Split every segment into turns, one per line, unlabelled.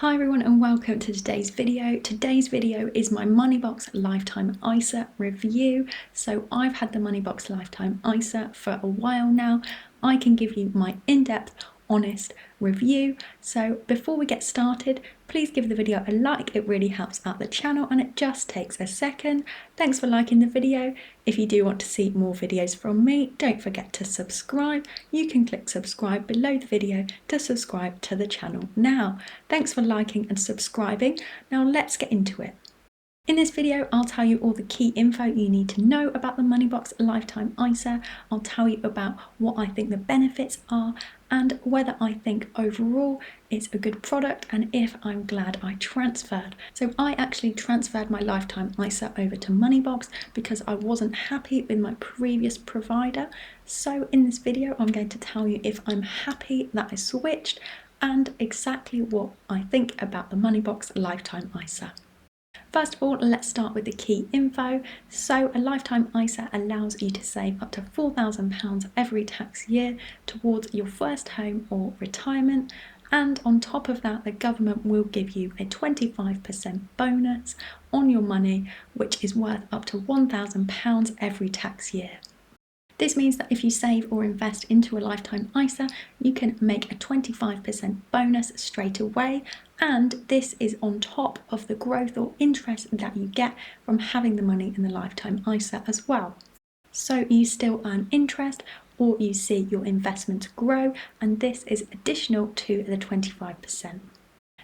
Hi everyone and welcome to today's video. Today's video is my Moneybox Lifetime ISA review. So I've had the Moneybox Lifetime ISA for a while now. I can give you my in-depth, honest review. So before we get started, please give the video a like. It really helps out the channel and it just takes a second. Thanks for liking the video. If you do want to see more videos from me, don't forget to subscribe. You can click subscribe below the video to subscribe to the channel now. Thanks for liking and subscribing. Now let's get into it. In this video, I'll tell you all the key info you need to know about the Moneybox Lifetime ISA. I'll tell you about what I think the benefits are and whether I think overall it's a good product and if I'm glad I transferred. So I actually transferred my Lifetime ISA over to Moneybox because I wasn't happy with my previous provider. So in this video, I'm going to tell you if I'm happy that I switched and exactly what I think about the Moneybox Lifetime ISA. First of all, let's start with the key info. So a Lifetime ISA allows you to save up to £4,000 every tax year towards your first home or retirement. And on top of that, the government will give you a 25% bonus on your money, which is worth up to £1,000 every tax year. This means that if you save or invest into a Lifetime ISA, you can make a 25% bonus straight away, and this is on top of the growth or interest that you get from having the money in the Lifetime ISA as well. So you still earn interest or you see your investments grow, and this is additional to the 25%.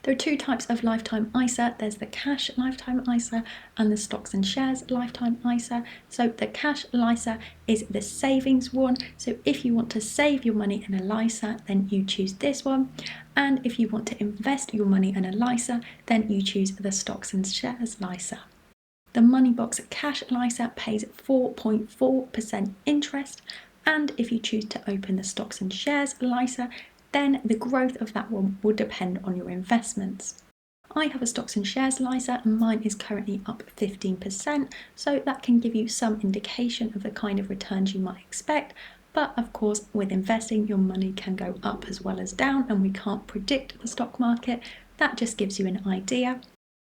There are two types of Lifetime ISA. There's the cash Lifetime ISA and the stocks and shares Lifetime ISA. So the cash ISA is the savings one. So if you want to save your money in a LISA, then you choose this one. And if you want to invest your money in a LISA, then you choose the stocks and shares LISA. The Moneybox Cash LISA pays 4.4% interest. And if you choose to open the stocks and shares LISA, then the growth of that one will depend on your investments. I have a stocks and shares LISA and mine is currently up 15%, so that can give you some indication of the kind of returns you might expect. But of course, with investing, your money can go up as well as down, and we can't predict the stock market. That just gives you an idea.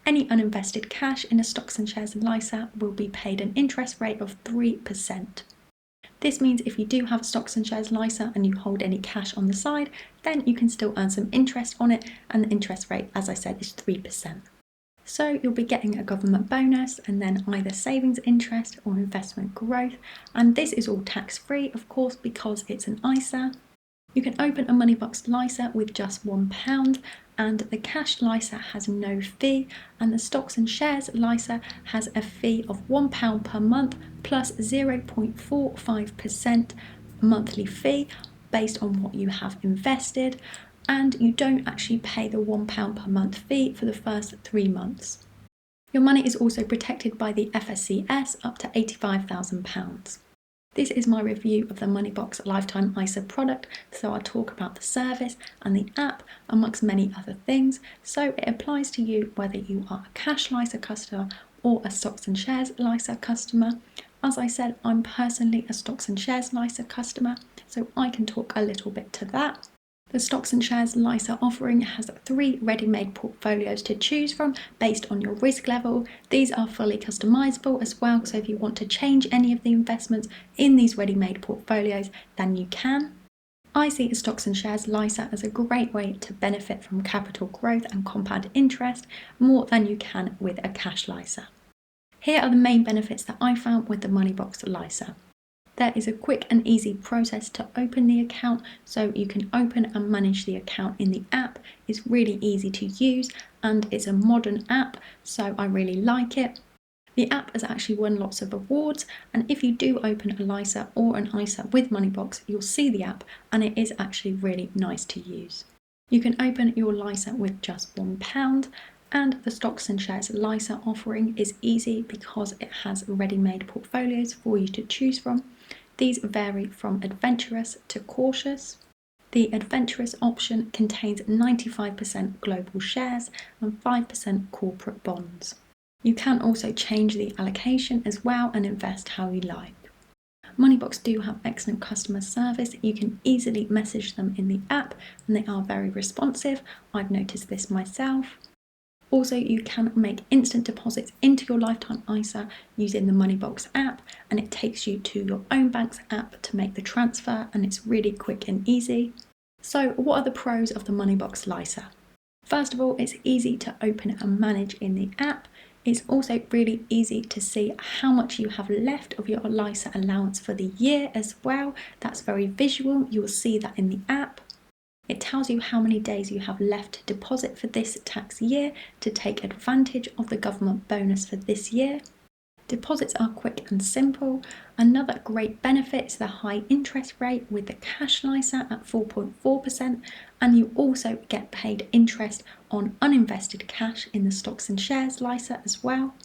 Any uninvested cash in a stocks and shares LISA will be paid an interest rate of 3%. This means if you do have a stocks and shares LISA and you hold any cash on the side, then you can still earn some interest on it, and the interest rate, as I said, is 3%. So you'll be getting a government bonus and then either savings interest or investment growth, and this is all tax-free, of course, because it's an ISA. You can open a Moneybox LISA with just £1, and the cash LISA has no fee, and the stocks and shares LISA has a fee of £1 per month plus 0.45% monthly fee based on what you have invested, and you don't actually pay the £1 per month fee for the first 3 months. Your money is also protected by the FSCS up to £85,000. This is my review of the Moneybox Lifetime ISA product, so I'll talk about the service and the app amongst many other things. So it applies to you whether you are a cash LISA customer or a stocks and shares LISA customer. As I said, I'm personally a stocks and shares LISA customer, so I can talk a little bit to that. The stocks and shares LISA offering has 3 ready-made portfolios to choose from based on your risk level. These are fully customizable as well, so if you want to change any of the investments in these ready-made portfolios, then you can. I see a stocks and shares LISA as a great way to benefit from capital growth and compound interest more than you can with a cash LISA. Here are the main benefits that I found with the Moneybox LISA. There is a quick and easy process to open the account, so you can open and manage the account in the app. It's really easy to use and it's a modern app, so I really like it. The app has actually won lots of awards, and if you do open a LISA or an ISA with Moneybox, you'll see the app and it is actually really nice to use. You can open your LISA with just £1, and the stocks and shares LISA offering is easy because it has ready-made portfolios for you to choose from. These vary from adventurous to cautious. The adventurous option contains 95% global shares and 5% corporate bonds. You can also change the allocation as well and invest how you like. Moneybox do have excellent customer service. You can easily message them in the app and they are very responsive. I've noticed this myself. Also, you can make instant deposits into your Lifetime ISA using the Moneybox app, and it takes you to your own bank's app to make the transfer, and it's really quick and easy. So what are the pros of the Moneybox LISA? First of all, it's easy to open and manage in the app. It's also really easy to see how much you have left of your LISA allowance for the year as well. That's very visual. You will see that in the app. It tells you how many days you have left to deposit for this tax year to take advantage of the government bonus for this year. Deposits are quick and simple. Another great benefit is the high interest rate with the cash LISA at 4.4%, and you also get paid interest on uninvested cash in the stocks and shares LISA as well.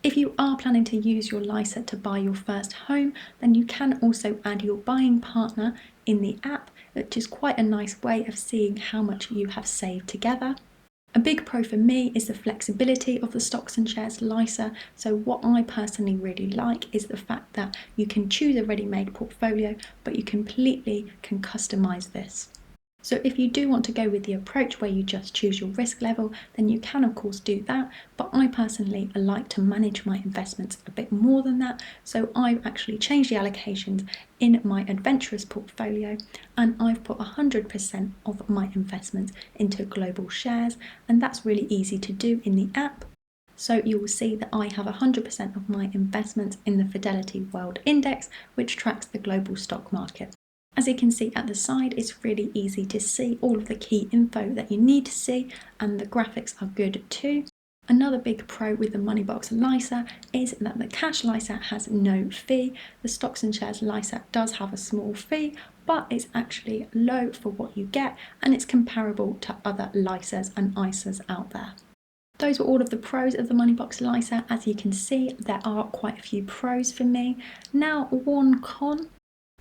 If you are planning to use your LISA to buy your first home, then you can also add your buying partner in the app, which is quite a nice way of seeing how much you have saved together. A big pro for me is the flexibility of the stocks and shares LISA. So what I personally really like is the fact that you can choose a ready-made portfolio, but you completely can customize this. So if you do want to go with the approach where you just choose your risk level, then you can of course do that, but I personally like to manage my investments a bit more than that, so I've actually changed the allocations in my adventurous portfolio, and I've put 100% of my investments into global shares, and that's really easy to do in the app. So you will see that I have 100% of my investments in the Fidelity World Index, which tracks the global stock market. As you can see at the side, it's really easy to see all of the key info that you need to see, and the graphics are good too. Another big pro with the Moneybox LISA is that the cash LISA has no fee. The stocks and shares LISA does have a small fee, but it's actually low for what you get, and it's comparable to other LISAs and ISAs out there. Those were all of the pros of the Moneybox LISA. As you can see, there are quite a few pros for me. Now, one con.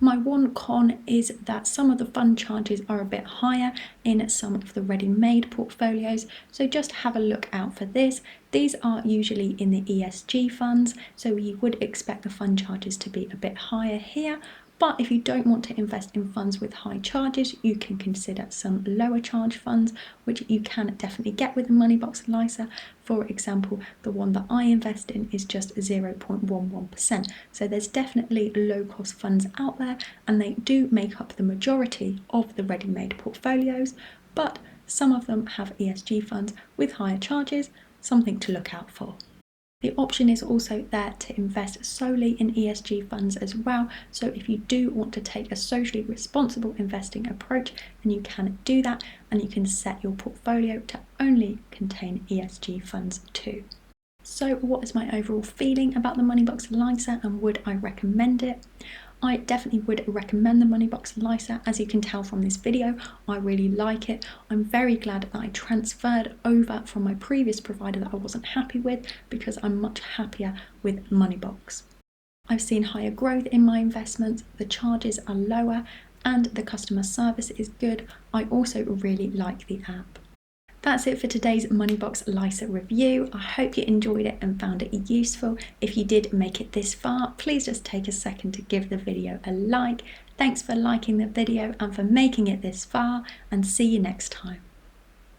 My one con is that some of the fund charges are a bit higher in some of the ready-made portfolios, so just have a look out for this. These are usually in the ESG funds, so you would expect the fund charges to be a bit higher here. But if you don't want to invest in funds with high charges, you can consider some lower charge funds, which you can definitely get with the Moneybox LISA. For example, the one that I invest in is just 0.11%. So there's definitely low cost funds out there, and they do make up the majority of the ready-made portfolios, but some of them have ESG funds with higher charges, something to look out for. The option is also there to invest solely in ESG funds as well, so if you do want to take a socially responsible investing approach, then you can do that, and you can set your portfolio to only contain ESG funds too. So what is my overall feeling about the Moneybox LISA, and would I recommend it? I definitely would recommend the Moneybox LISA. As you can tell from this video, I really like it. I'm very glad that I transferred over from my previous provider that I wasn't happy with, because I'm much happier with Moneybox. I've seen higher growth in my investments, the charges are lower, and the customer service is good. I also really like the app. That's it for today's Moneybox LISA review. I hope you enjoyed it and found it useful. If you did make it this far, please just take a second to give the video a like. Thanks for liking the video and for making it this far, and see you next time.